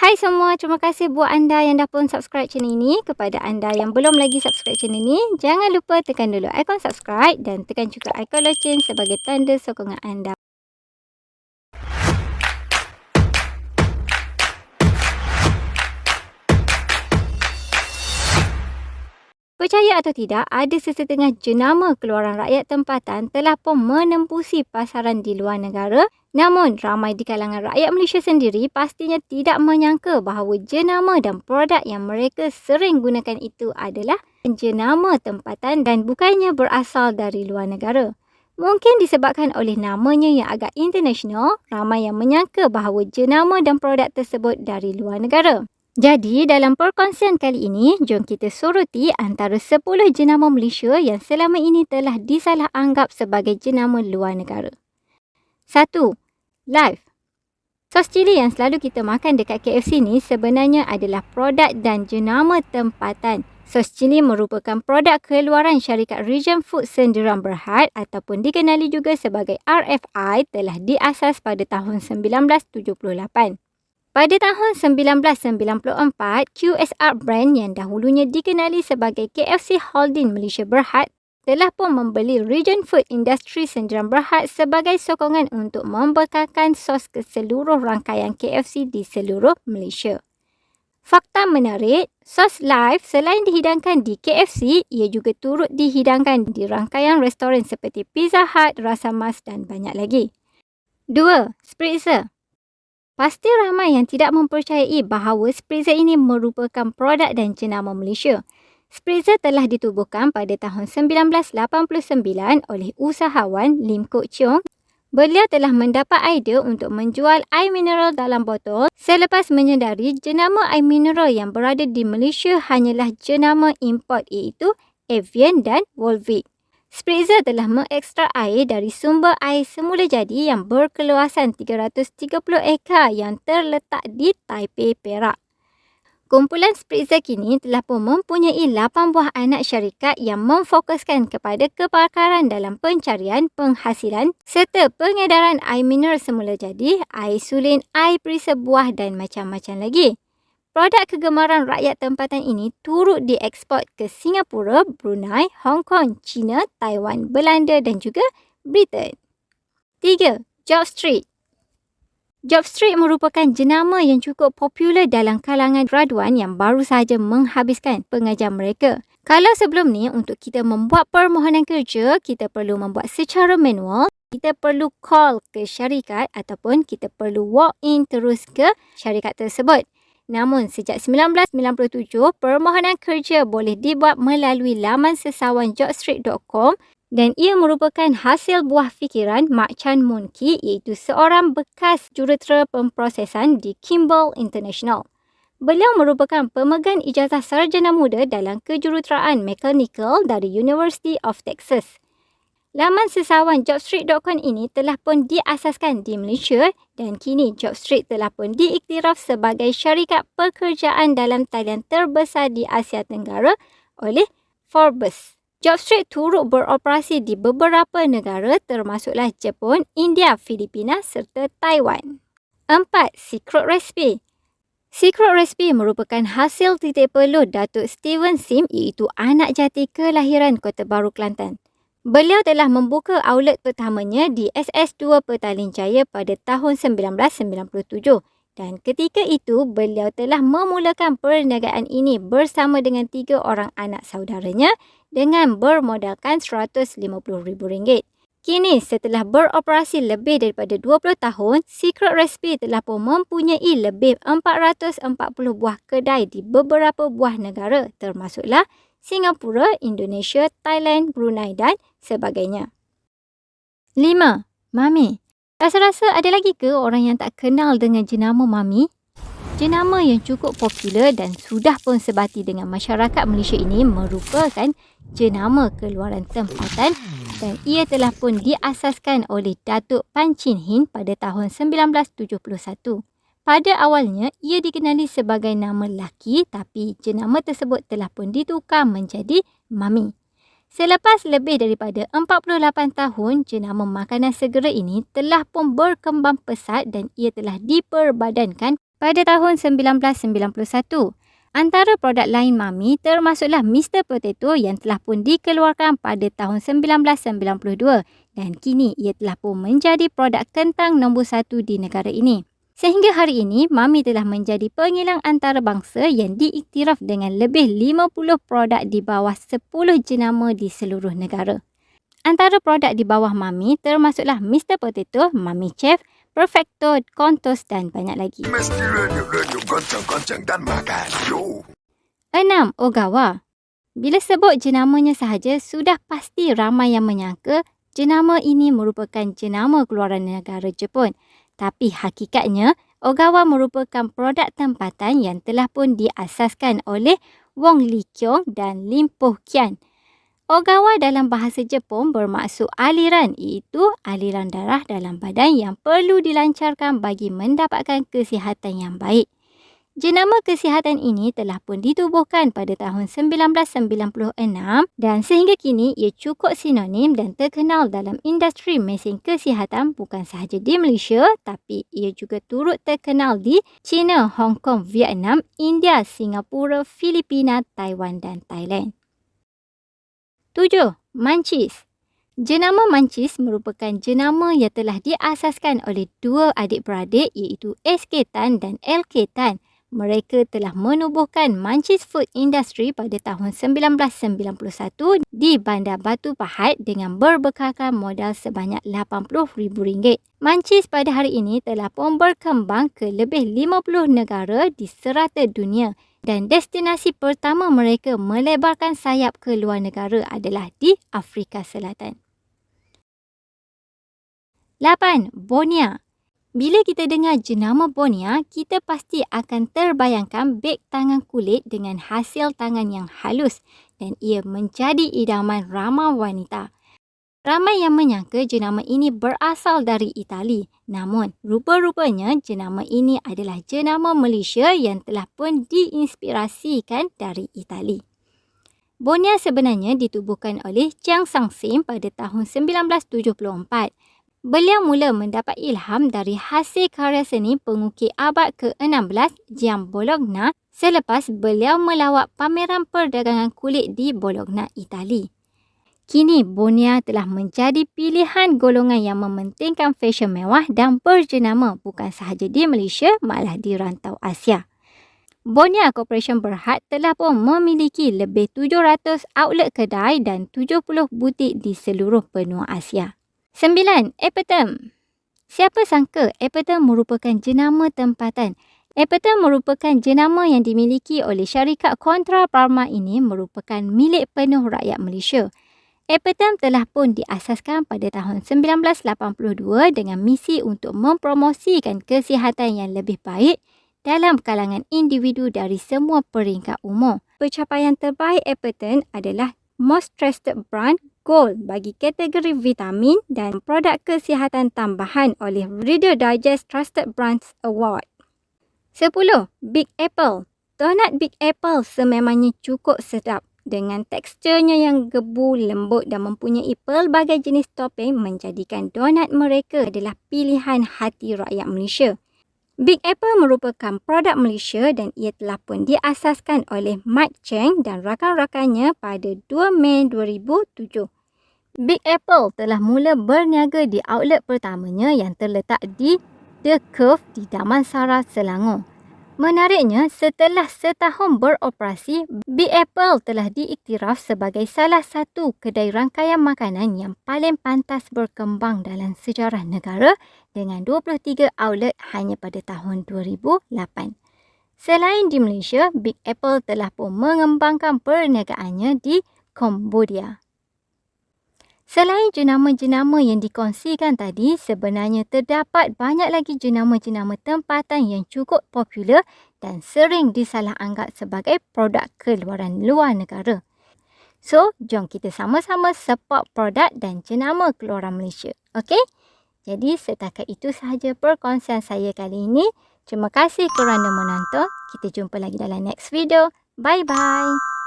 Hai semua, terima kasih buat anda yang dah pun subscribe channel ini. Kepada anda yang belum lagi subscribe channel ini, jangan lupa tekan dulu ikon subscribe dan tekan juga ikon loceng sebagai tanda sokongan anda. Percaya atau tidak, ada sesetengah jenama keluaran rakyat tempatan telah pun menembusi pasaran di luar negara. Namun, ramai di kalangan rakyat Malaysia sendiri pastinya tidak menyangka bahawa jenama dan produk yang mereka sering gunakan itu adalah jenama tempatan dan bukannya berasal dari luar negara. Mungkin disebabkan oleh namanya yang agak international, ramai yang menyangka bahawa jenama dan produk tersebut dari luar negara. Jadi, dalam perkongsian kali ini, jom kita soroti antara 10 jenama Malaysia yang selama ini telah disalah anggap sebagai jenama luar negara. 1. Live. Sos cili yang selalu kita makan dekat KFC ni sebenarnya adalah produk dan jenama tempatan. Sos cili merupakan produk keluaran syarikat Regent Food Sdn Bhd ataupun dikenali juga sebagai RFI telah diasas pada tahun 1978. Pada tahun 1994, QSR brand yang dahulunya dikenali sebagai KFC Holding Malaysia Berhad telah pun membeli Regent Food Industry Sdn Bhd sebagai sokongan untuk membekalkan sos ke seluruh rangkaian KFC di seluruh Malaysia. Fakta menarik, sos Live selain dihidangkan di KFC, ia juga turut dihidangkan di rangkaian restoran seperti Pizza Hut, Rasa Mas dan banyak lagi. 2. Spritzer. Pasti ramai yang tidak mempercayai bahawa Spritzer ini merupakan produk dan jenama Malaysia. Spritzer telah ditubuhkan pada tahun 1989 oleh usahawan Lim Kok Cheong. Beliau telah mendapat idea untuk menjual air mineral dalam botol selepas menyedari jenama air mineral yang berada di Malaysia hanyalah jenama import iaitu Evian dan Volvic. Spritzer telah mengekstrak air dari sumber air semula jadi yang berkeluasan 330 ekar yang terletak di Taipei, Perak. Kumpulan Spritzer kini telah pun mempunyai 8 buah anak syarikat yang memfokuskan kepada kepakaran dalam pencarian, penghasilan serta pengedaran air mineral semula jadi, air sulin, air perisa buah dan macam-macam lagi. Produk kegemaran rakyat tempatan ini turut dieksport ke Singapura, Brunei, Hong Kong, China, Taiwan, Belanda dan juga Britain. 3. Job Street. Job Street merupakan jenama yang cukup popular dalam kalangan graduan yang baru sahaja menghabiskan pengajian mereka. Kalau sebelum ni untuk kita membuat permohonan kerja, kita perlu membuat secara manual, kita perlu call ke syarikat ataupun kita perlu walk in terus ke syarikat tersebut. Namun, sejak 1997, permohonan kerja boleh dibuat melalui laman sesawan jobstreet.com dan ia merupakan hasil buah fikiran Mak Chan Moon Kee iaitu seorang bekas jurutera pemprosesan di Kimball International. Beliau merupakan pemegang ijazah sarjana muda dalam kejuruteraan mechanical dari University of Texas. Laman sesawan jobstreet.com ini telah pun diasaskan di Malaysia dan kini Jobstreet telah pun diiktiraf sebagai syarikat pekerjaan dalam talian terbesar di Asia Tenggara oleh Forbes. Jobstreet turut beroperasi di beberapa negara termasuklah Jepun, India, Filipina serta Taiwan. 4. Secret Recipe. Secret Recipe merupakan hasil titik peluh Datuk Steven Sim iaitu anak jati kelahiran Kota Baru, Kelantan. Beliau telah membuka outlet pertamanya di SS2 Petaling Jaya pada tahun 1997 dan ketika itu beliau telah memulakan perniagaan ini bersama dengan 3 orang anak saudaranya dengan bermodalkan RM150,000. Kini setelah beroperasi lebih daripada 20 tahun, Secret Recipe telah pun mempunyai lebih 440 buah kedai di beberapa buah negara termasuklah Singapura, Indonesia, Thailand, Brunei dan sebagainya. 5. Mami. Rasa-rasa ada lagi ke orang yang tak kenal dengan jenama Mami? Jenama yang cukup popular dan sudah pun sebati dengan masyarakat Malaysia ini merupakan jenama keluaran tempatan dan ia telah pun diasaskan oleh Datuk Pan Chin Hin pada tahun 1971. Pada awalnya, ia dikenali sebagai nama lelaki tapi jenama tersebut telah pun ditukar menjadi Mami. Selepas lebih daripada 48 tahun, jenama makanan segera ini telah pun berkembang pesat dan ia telah diperbadankan pada tahun 1991. Antara produk lain Mami termasuklah Mr. Potato yang telah pun dikeluarkan pada tahun 1992 dan kini ia telah pun menjadi produk kentang nombor 1 di negara ini. Sehingga hari ini, Mami telah menjadi pengilang antarabangsa yang diiktiraf dengan lebih 50 produk di bawah 10 jenama di seluruh negara. Antara produk di bawah Mami termasuklah Mr. Potato, Mami Chef, Perfecto, Contos dan banyak lagi. Mesti renyuk-renyuk, goncang-goncang dan makan. Yo. 6. Ogawa. Bila sebut jenamanya sahaja, sudah pasti ramai yang menyangka jenama ini merupakan jenama keluaran negara Jepun. Tapi hakikatnya, Ogawa merupakan produk tempatan yang telah pun diasaskan oleh Wong Lee Kyong dan Lim Po Kian. Ogawa dalam bahasa Jepun bermaksud aliran, iaitu aliran darah dalam badan yang perlu dilancarkan bagi mendapatkan kesihatan yang baik. Jenama kesihatan ini telah pun ditubuhkan pada tahun 1996 dan sehingga kini ia cukup sinonim dan terkenal dalam industri mesin kesihatan bukan sahaja di Malaysia tapi ia juga turut terkenal di China, Hong Kong, Vietnam, India, Singapura, Filipina, Taiwan dan Thailand. 7. Munchies. Jenama Munchies merupakan jenama yang telah diasaskan oleh dua adik-beradik iaitu SK Tan dan LK Tan. Mereka telah menubuhkan Munchies Food Industry pada tahun 1991 di Bandar Batu Pahat dengan berbekalkan modal sebanyak RM80,000. Munchies pada hari ini telah pun berkembang ke lebih 50 negara di serata dunia. Dan destinasi pertama mereka melebarkan sayap ke luar negara adalah di Afrika Selatan. 8. Bonia. Bila kita dengar jenama Bonia, kita pasti akan terbayangkan beg tangan kulit dengan hasil tangan yang halus dan ia menjadi idaman ramai wanita. Ramai yang menyangka jenama ini berasal dari Itali. Namun, rupa-rupanya jenama ini adalah jenama Malaysia yang telah pun diinspirasikan dari Itali. Bonia sebenarnya ditubuhkan oleh Chiang Sang-sim pada tahun 1974. Beliau mula mendapat ilham dari hasil karya seni pengukir abad ke-16 Gian Bologna selepas beliau melawat pameran perdagangan kulit di Bologna, Itali. Kini, Bonia telah menjadi pilihan golongan yang mementingkan fashion mewah dan berjenama bukan sahaja di Malaysia, malah di rantau Asia. Bonia Corporation Berhad telah pun memiliki lebih 700 outlet kedai dan 70 butik di seluruh benua Asia. 9. Epitome. Siapa sangka Epitome merupakan jenama tempatan? Epitome merupakan jenama yang dimiliki oleh syarikat Contra Pharma ini merupakan milik penuh rakyat Malaysia. Epitome telah pun diasaskan pada tahun 1982 dengan misi untuk mempromosikan kesihatan yang lebih baik dalam kalangan individu dari semua peringkat umur. Pencapaian terbaik Epitome adalah Most Trusted Brand Gold bagi kategori vitamin dan produk kesihatan tambahan oleh Reader Digest Trusted Brands Award. 10. Big Apple. Donat Big Apple sememangnya cukup sedap. Dengan teksturnya yang gebu, lembut dan mempunyai pelbagai jenis topping menjadikan donat mereka adalah pilihan hati rakyat Malaysia. Big Apple merupakan produk Malaysia dan ia telah pun diasaskan oleh Mike Cheng dan rakan-rakannya pada 2 Mei 2007. Big Apple telah mula berniaga di outlet pertamanya yang terletak di The Curve di Damansara, Selangor. Menariknya, setelah setahun beroperasi, Big Apple telah diiktiraf sebagai salah satu kedai rangkaian makanan yang paling pantas berkembang dalam sejarah negara dengan 23 outlet hanya pada tahun 2008. Selain di Malaysia, Big Apple telah pun mengembangkan perniagaannya di Cambodia. Selain jenama-jenama yang dikongsikan tadi, sebenarnya terdapat banyak lagi jenama-jenama tempatan yang cukup popular dan sering disalah anggap sebagai produk keluaran luar negara. So, jom kita sama-sama support produk dan jenama keluaran Malaysia. Okey? Jadi, setakat itu sahaja perkongsian saya kali ini. Terima kasih kerana menonton. Kita jumpa lagi dalam next video. Bye-bye.